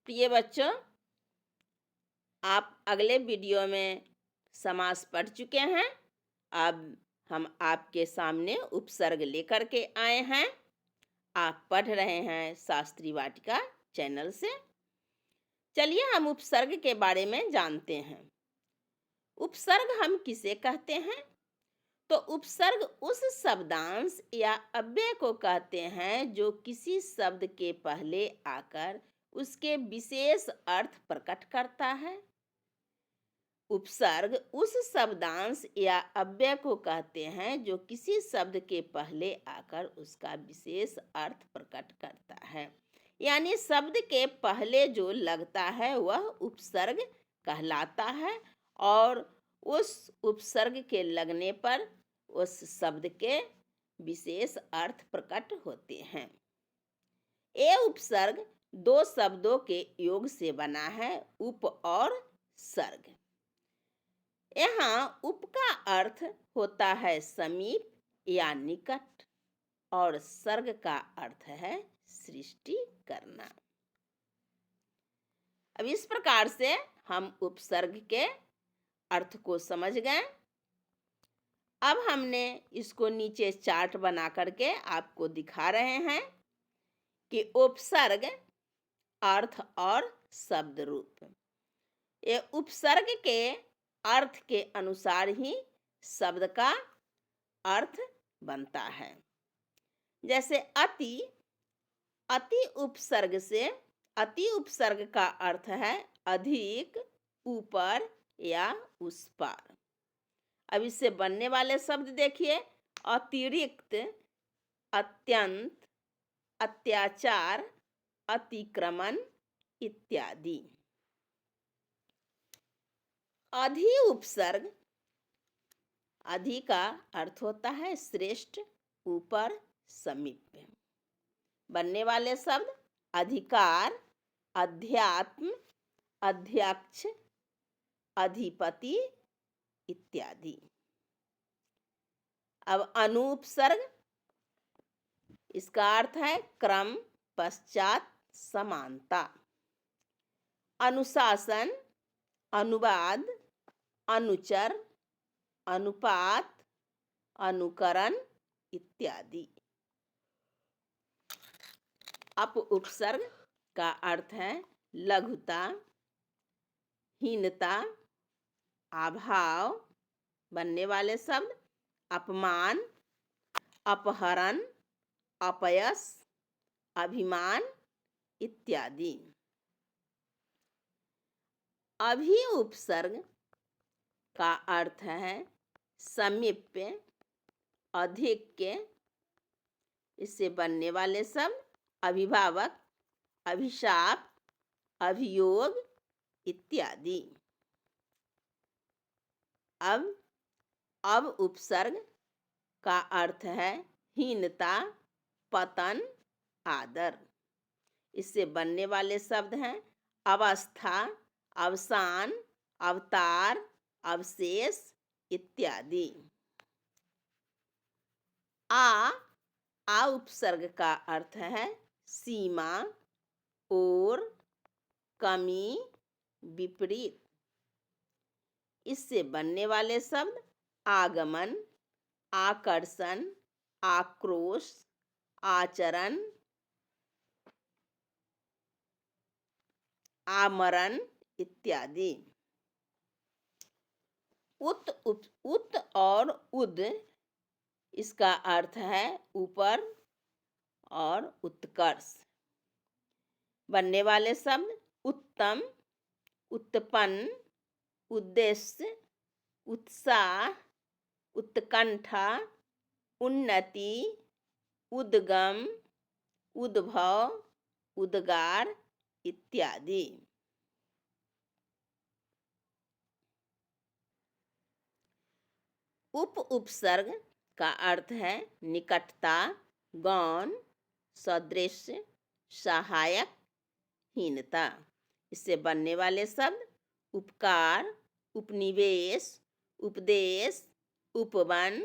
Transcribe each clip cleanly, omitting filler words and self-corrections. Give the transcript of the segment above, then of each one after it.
प्रिय बच्चों, आप अगले वीडियो में समास पढ़ चुके हैं। अब हम आपके सामने उपसर्ग लेकर के आए हैं। आप पढ़ रहे हैं शास्त्री वाटिका चैनल से। चलिए हम उपसर्ग के बारे में जानते हैं। उपसर्ग हम किसे कहते हैं? तो उपसर्ग उस शब्दांश या अव्यय को कहते हैं जो किसी शब्द के पहले आकर उसके विशेष अर्थ प्रकट करता है। उपसर्ग उस शब्दांश या अव्यय को कहते हैं जो किसी शब्द के पहले आकर उसका विशेष अर्थ प्रकट करता है। यानी शब्द के पहले जो लगता है वह उपसर्ग कहलाता है और उस उपसर्ग के लगने पर उस शब्द के विशेष अर्थ प्रकट होते हैं। ये उपसर्ग दो शब्दों के योग से बना है, उप और सर्ग। यहाँ उप का अर्थ होता है समीप या निकट और सर्ग का अर्थ है सृष्टि करना। अब इस प्रकार से हम उपसर्ग के अर्थ को समझ गए। अब हमने इसको नीचे चार्ट बना करके आपको दिखा रहे हैं कि उपसर्ग, अर्थ और शब्द रूप। ये उपसर्ग के अर्थ के अनुसार ही शब्द का अर्थ बनता है। जैसे अति, अति उपसर्ग से अति उपसर्ग का अर्थ है अधिक, ऊपर या उस पार। अब इससे बनने वाले शब्द देखिए, अतिरिक्त, अत्यंत, अत्याचार, अतिक्रमण इत्यादि। अधि उपसर्ग, अधि का अर्थ होता है श्रेष्ठ, ऊपर, समीप। बनने वाले शब्द अधिकार, अध्यात्म, अध्यक्ष, अधिपति इत्यादि। अब अनुपसर्ग, इसका अर्थ है क्रम, पश्चात, समानता। अनुशासन, अनुवाद, अनुचर, अनुपात, अनुकरण इत्यादि। अप उपसर्ग का अर्थ है लघुता, हीनता, अभाव। बनने वाले शब्द अपमान, अपहरण, अपयश, अभिमान इत्यादि। अभि उपसर्ग का अर्थ है समीप्य, अधिक। इससे बनने वाले शब्द अभिभावक, अभिशाप, अभियोग इत्यादि। अब उपसर्ग का अर्थ है हीनता, पतन, आदर। इससे बनने वाले शब्द हैं अवस्था, अवसान, अवतार, अवशेष इत्यादि। आ उपसर्ग का अर्थ है सीमा, ओर, कमी, विपरीत। इससे बनने वाले शब्द आगमन, आकर्षण, आक्रोश, आचरण, आमरण इत्यादि। उत और उद, इसका अर्थ है ऊपर और उत्कर्ष। बनने वाले शब्द उत्तम, उत्पन्न, उद्देश्य, उत्साह, उत्कंठा, उन्नति, उद्गम, उद्भव, उद्गार इत्यादि। उप उपसर्ग का अर्थ है निकटता, गौण, सदृश, सहायक, हीनता। इससे बनने वाले शब्द उपकार, उपनिवेश, उपदेश, उपवन,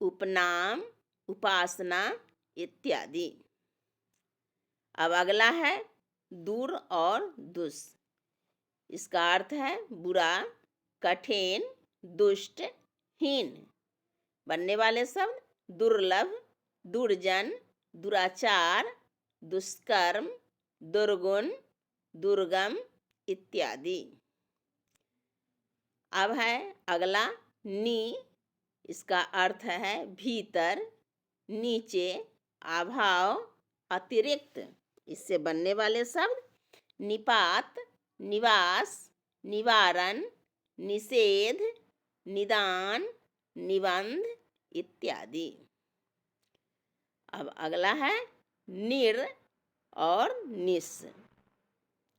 उपनाम, उपासना इत्यादि। अब अगला है दूर और दुष्। इसका अर्थ है बुरा, कठिन, दुष्ट, हीन। बनने वाले शब्द दुर्लभ, दुर्जन, दुराचार, दुष्कर्म, दुर्गुण, दुर्गम इत्यादि। अब है अगला नी। इसका अर्थ है भीतर, नीचे, अभाव, अतिरिक्त। इससे बनने वाले शब्द निपात, निवास, निवारण, निषेध, निदान, निबंध इत्यादि। अब अगला है निर और निस।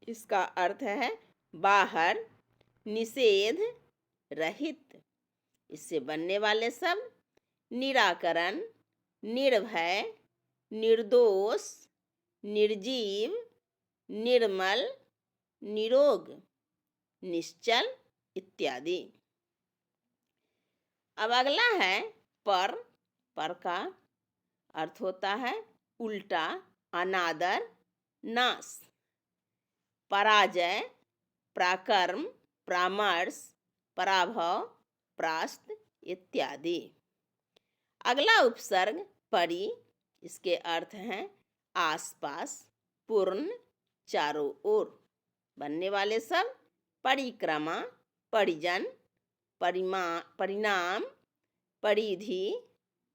इसका अर्थ है बाहर, निषेध, रहित। इससे बनने वाले शब्द निराकरण, निर्भय, निर्दोष, निर्जीव, निर्मल, निरोग, निश्चल इत्यादि। अब अगला है पर। पर का अर्थ होता है उल्टा, अनादर, नाश, पराजय, पराक्रम, परामर्श, पराभव, परास्त इत्यादि। अगला उपसर्ग परि। इसके अर्थ हैं आसपास, पूर्ण, चारों ओर। बनने वाले शब्द परिक्रमा, परिजन, परिणाम, परिधि,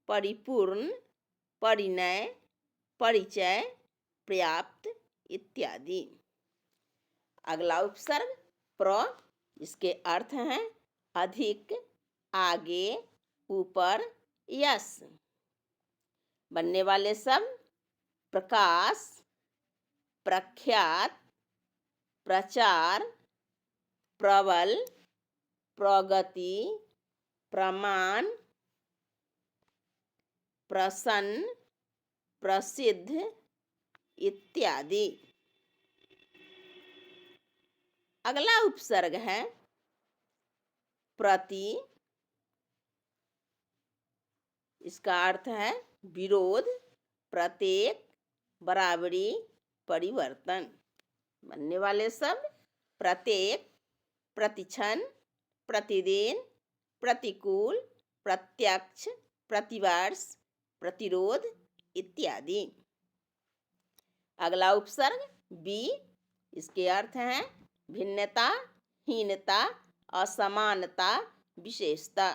परिपूर्ण, परिणय, परिचय, पर्याप्त इत्यादि। अगला उपसर्ग प्र। इसके अर्थ हैं अधिक, आगे, ऊपर, यश। बनने वाले शब्द प्रकाश, प्रख्यात, प्रचार, प्रबल, प्रगति, प्रमाण, प्रसन्न, प्रसिद्ध इत्यादि। अगला उपसर्ग है प्रति। इसका अर्थ है विरोध, प्रत्येक, बराबरी, परिवर्तन। बनने वाले शब्द प्रत्येक, प्रतिक्षण, प्रतिदिन, प्रतिकूल, प्रत्यक्ष, प्रतिवर्ष, प्रतिरोध इत्यादि। अगला उपसर्ग बी। इसके अर्थ हैं भिन्नता, हीनता, असमानता, विशेषता।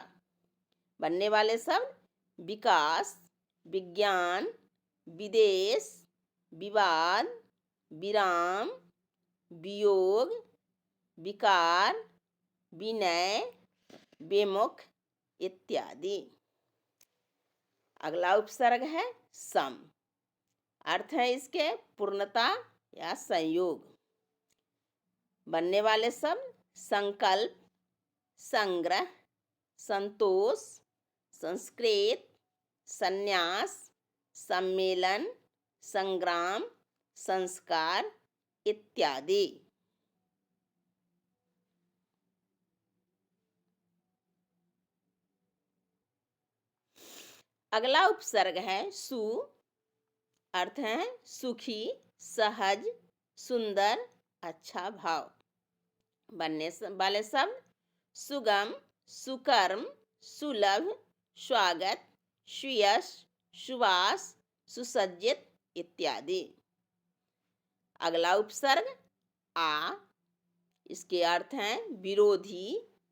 बनने वाले शब्द विकास, विज्ञान, विदेश, विवाद, विराम, वियोग, विकार, विनय, विमुख इत्यादि। अगला उपसर्ग है सम। अर्थ है इसके पूर्णता या संयोग। बनने वाले शब्द संकल्प, संग्रह, संतोष, संस्कृत, संन्यास, सम्मेलन, संग्राम, संस्कार इत्यादि। अगला उपसर्ग है सु। अर्थ है सुखी, सहज, सुंदर, अच्छा भाव। बनने वाले शब्द सुगम, सुकर्म, सुलभ, स्वागत, सुयश, सुवास, सुसज्जित इत्यादि। अगला उपसर्ग आ। इसके अर्थ हैं विरोधी,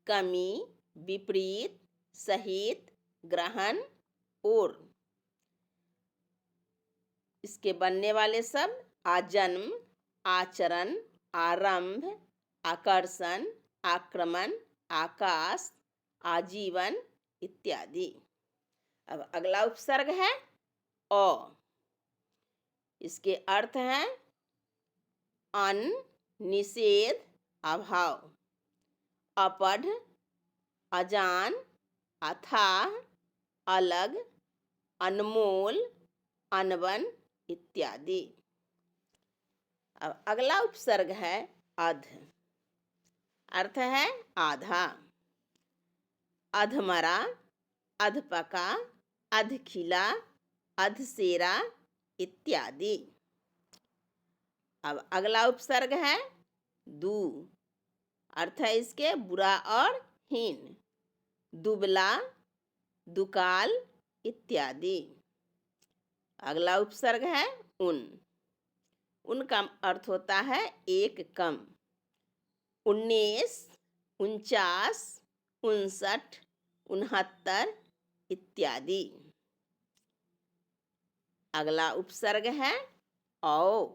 कमी, विपरीत, सहित, ग्रहण, और। इसके बनने वाले शब्द आजन्म, आचरण, आरंभ, आकर्षण, आक्रमण, आकाश, आजीवन इत्यादि। अब अगला उपसर्ग है अ। इसके अर्थ हैं अन, निषेध, अभाव, अपढ़, अजान, अथाह, अलग, अनमोल, अनबन इत्यादि। अब अगला उपसर्ग है अध। अर्थ है आधा, अधमरा, अधपका, अधखिला, अधसेरा इत्यादि। अब अगला उपसर्ग है दू। अर्थ है इसके बुरा और हीन। दुबला, दुकाल इत्यादि। अगला उपसर्ग है उन। उन का अर्थ होता है एक कम। 19, 49, 59, 69 इत्यादि। अगला उपसर्ग है औ।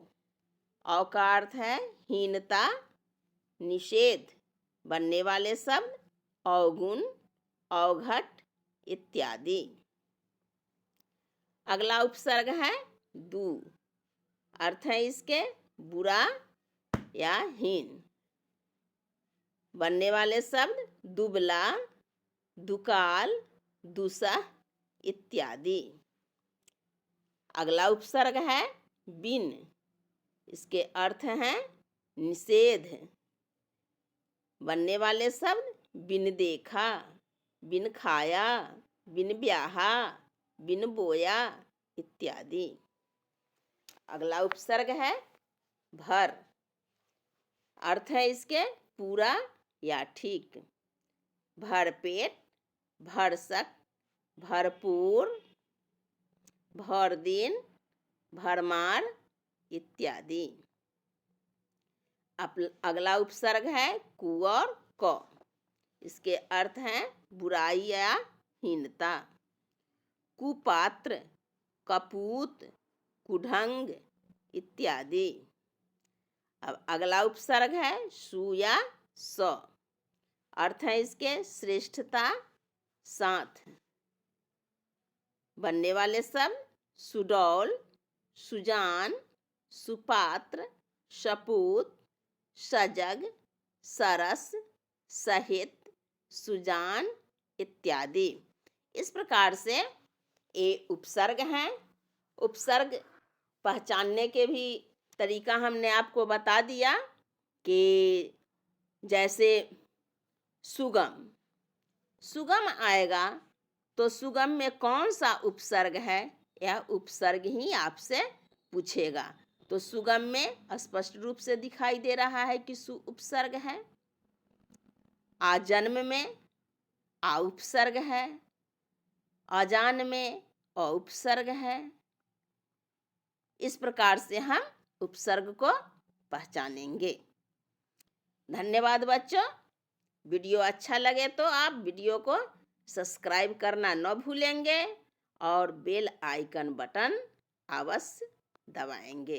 औ का अर्थ है हीनता, निषेध। बनने वाले शब्द अवगुण, अवघट इत्यादि। अगला उपसर्ग है दू। अर्थ है इसके बुरा या हीन। बनने वाले शब्द दुबला, दुकाल, दुसह इत्यादि। अगला उपसर्ग है बिन। इसके अर्थ हैं निषेध। बनने वाले शब्द बिन देखा, बिन खाया, बिन ब्याहा, बिन बोया इत्यादि। अगला उपसर्ग है भर। अर्थ है इसके पूरा या ठीक। भरपेट, भरसक, भरपूर, भर दिन, भरमार इत्यादि। अगला उपसर्ग है कु और क। इसके अर्थ हैं बुराई या हीनता। कुपात्र, कपूत, कुढंग इत्यादि। अब अगला उपसर्ग है सु या स। अर्थ है इसके श्रेष्ठता, साथ। बनने वाले शब्द सुडौल, सुजान, सुपात्र, सपूत, सजग, सरस, सहित, सुजान इत्यादि। इस प्रकार से ये उपसर्ग हैं। उपसर्ग पहचानने के भी तरीका हमने आपको बता दिया कि जैसे सुगम। सुगम आएगा तो सुगम में कौन सा उपसर्ग है, यह उपसर्ग ही आपसे पूछेगा। तो सुगम में स्पष्ट रूप से दिखाई दे रहा है कि सु उपसर्ग है। आजन्म में आ उपसर्ग है। अजान में अ उपसर्ग है। इस प्रकार से हम उपसर्ग को पहचानेंगे। धन्यवाद बच्चों। वीडियो अच्छा लगे तो आप वीडियो को सब्सक्राइब करना न भूलेंगे और बेल आइकन बटन अवश्य दबाएंगे।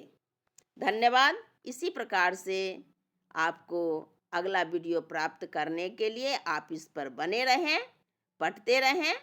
धन्यवाद। इसी प्रकार से आपको अगला वीडियो प्राप्त करने के लिए आप इस पर बने रहें, पढ़ते रहें।